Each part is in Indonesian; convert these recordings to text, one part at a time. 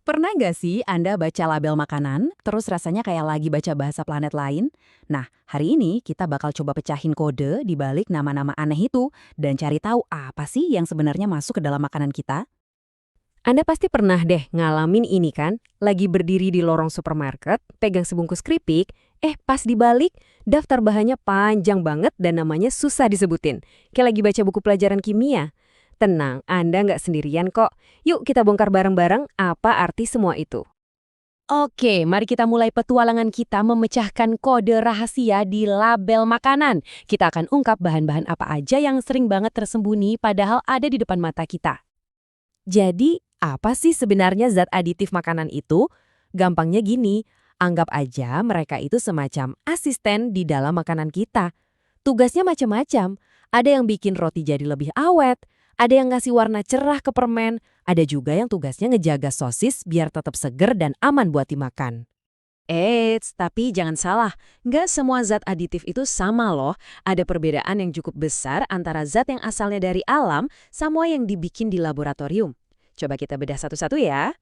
Pernah nggak sih Anda baca label makanan, terus rasanya kayak lagi baca bahasa planet lain? Nah, hari ini kita bakal coba pecahin kode di balik nama-nama aneh itu dan cari tahu apa sih yang sebenarnya masuk ke dalam makanan kita. Anda pasti pernah deh ngalamin ini kan? Lagi berdiri di lorong supermarket, pegang sebungkus keripik, pas dibalik, daftar bahannya panjang banget dan namanya susah disebutin. Kayak lagi baca buku pelajaran kimia. Tenang, Anda nggak sendirian kok. Yuk kita bongkar bareng-bareng apa arti semua itu. Oke, mari kita mulai petualangan kita memecahkan kode rahasia di label makanan. Kita akan ungkap bahan-bahan apa aja yang sering banget tersembunyi padahal ada di depan mata kita. Jadi, apa sih sebenarnya zat aditif makanan itu? Gampangnya gini, anggap aja mereka itu semacam asisten di dalam makanan kita. Tugasnya macam-macam. Ada yang bikin roti jadi lebih awet, ada yang ngasih warna cerah ke permen, ada juga yang tugasnya ngejaga sosis biar tetap seger dan aman buat dimakan. Eits, tapi jangan salah, nggak semua zat aditif itu sama loh. Ada perbedaan yang cukup besar antara zat yang asalnya dari alam sama yang dibikin di laboratorium. Coba kita bedah satu-satu ya.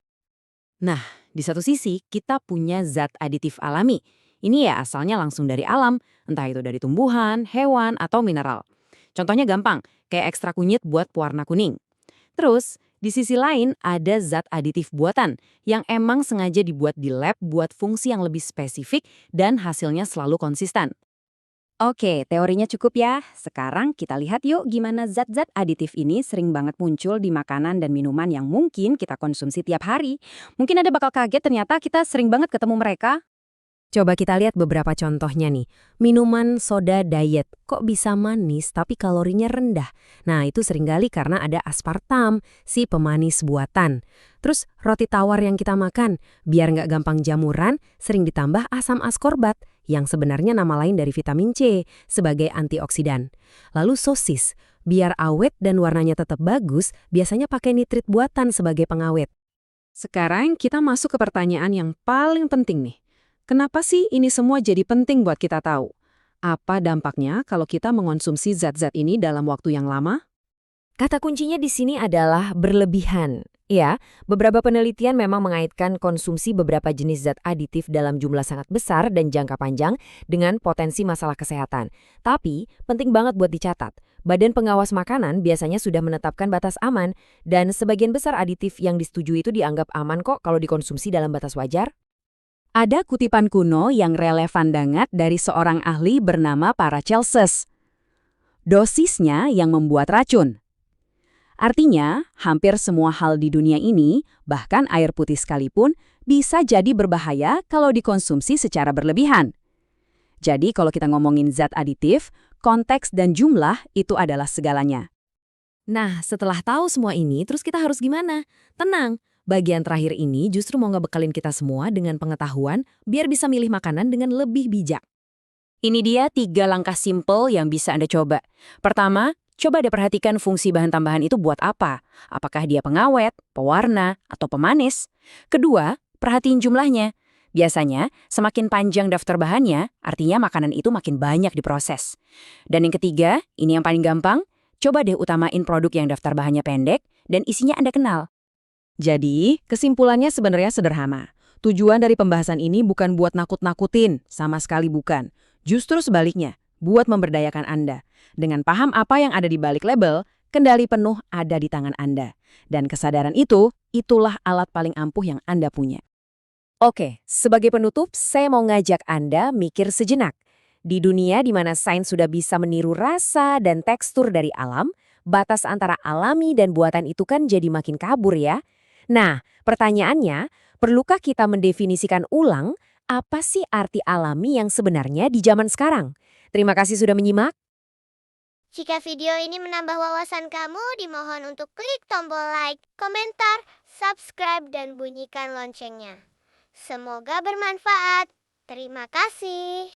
Nah, di satu sisi kita punya zat aditif alami. Ini ya asalnya langsung dari alam, entah itu dari tumbuhan, hewan, atau mineral. Contohnya gampang, kayak ekstrak kunyit buat pewarna kuning. Terus, di sisi lain ada zat aditif buatan yang emang sengaja dibuat di lab buat fungsi yang lebih spesifik dan hasilnya selalu konsisten. Oke, teorinya cukup ya. Sekarang kita lihat yuk gimana zat-zat aditif ini sering banget muncul di makanan dan minuman yang mungkin kita konsumsi tiap hari. Mungkin Anda bakal kaget ternyata kita sering banget ketemu mereka. Coba kita lihat beberapa contohnya nih. Minuman soda diet, kok bisa manis tapi kalorinya rendah? Nah, itu seringkali karena ada aspartam, si pemanis buatan. Terus roti tawar yang kita makan, biar nggak gampang jamuran, sering ditambah asam askorbat, yang sebenarnya nama lain dari vitamin C, sebagai antioksidan. Lalu sosis, biar awet dan warnanya tetap bagus, biasanya pakai nitrit buatan sebagai pengawet. Sekarang kita masuk ke pertanyaan yang paling penting nih. Kenapa sih ini semua jadi penting buat kita tahu? Apa dampaknya kalau kita mengonsumsi zat-zat ini dalam waktu yang lama? Kata kuncinya di sini adalah berlebihan. Ya, beberapa penelitian memang mengaitkan konsumsi beberapa jenis zat aditif dalam jumlah sangat besar dan jangka panjang dengan potensi masalah kesehatan. Tapi, penting banget buat dicatat. Badan Pengawas Makanan biasanya sudah menetapkan batas aman dan sebagian besar aditif yang disetujui itu dianggap aman kok kalau dikonsumsi dalam batas wajar. Ada kutipan kuno yang relevan banget dari seorang ahli bernama Paracelsus. Dosisnya yang membuat racun. Artinya, hampir semua hal di dunia ini, bahkan air putih sekalipun, bisa jadi berbahaya kalau dikonsumsi secara berlebihan. Jadi kalau kita ngomongin zat aditif, konteks dan jumlah itu adalah segalanya. Nah, setelah tahu semua ini, terus kita harus gimana? Tenang, bagian terakhir ini justru mau ngebekalin kita semua dengan pengetahuan biar bisa milih makanan dengan lebih bijak. Ini dia 3 langkah simple yang bisa Anda coba. Pertama, coba deh perhatikan fungsi bahan tambahan itu buat apa. Apakah dia pengawet, pewarna, atau pemanis? Kedua, perhatiin jumlahnya. Biasanya, semakin panjang daftar bahannya, artinya makanan itu makin banyak diproses. Dan yang ketiga, ini yang paling gampang, coba deh utamain produk yang daftar bahannya pendek dan isinya Anda kenal. Jadi, kesimpulannya sebenarnya sederhana. Tujuan dari pembahasan ini bukan buat nakut-nakutin, sama sekali bukan. Justru sebaliknya, buat memberdayakan Anda. Dengan paham apa yang ada di balik label, kendali penuh ada di tangan Anda. Dan kesadaran itu, itulah alat paling ampuh yang Anda punya. Oke, sebagai penutup, saya mau ngajak Anda mikir sejenak. Di dunia di mana sains sudah bisa meniru rasa dan tekstur dari alam, batas antara alami dan buatan itu kan jadi makin kabur ya. Nah, pertanyaannya, perlukah kita mendefinisikan ulang apa sih arti alami yang sebenarnya di zaman sekarang? Terima kasih sudah menyimak. Jika video ini menambah wawasan kamu, dimohon untuk klik tombol like, komentar, subscribe, dan bunyikan loncengnya. Semoga bermanfaat. Terima kasih.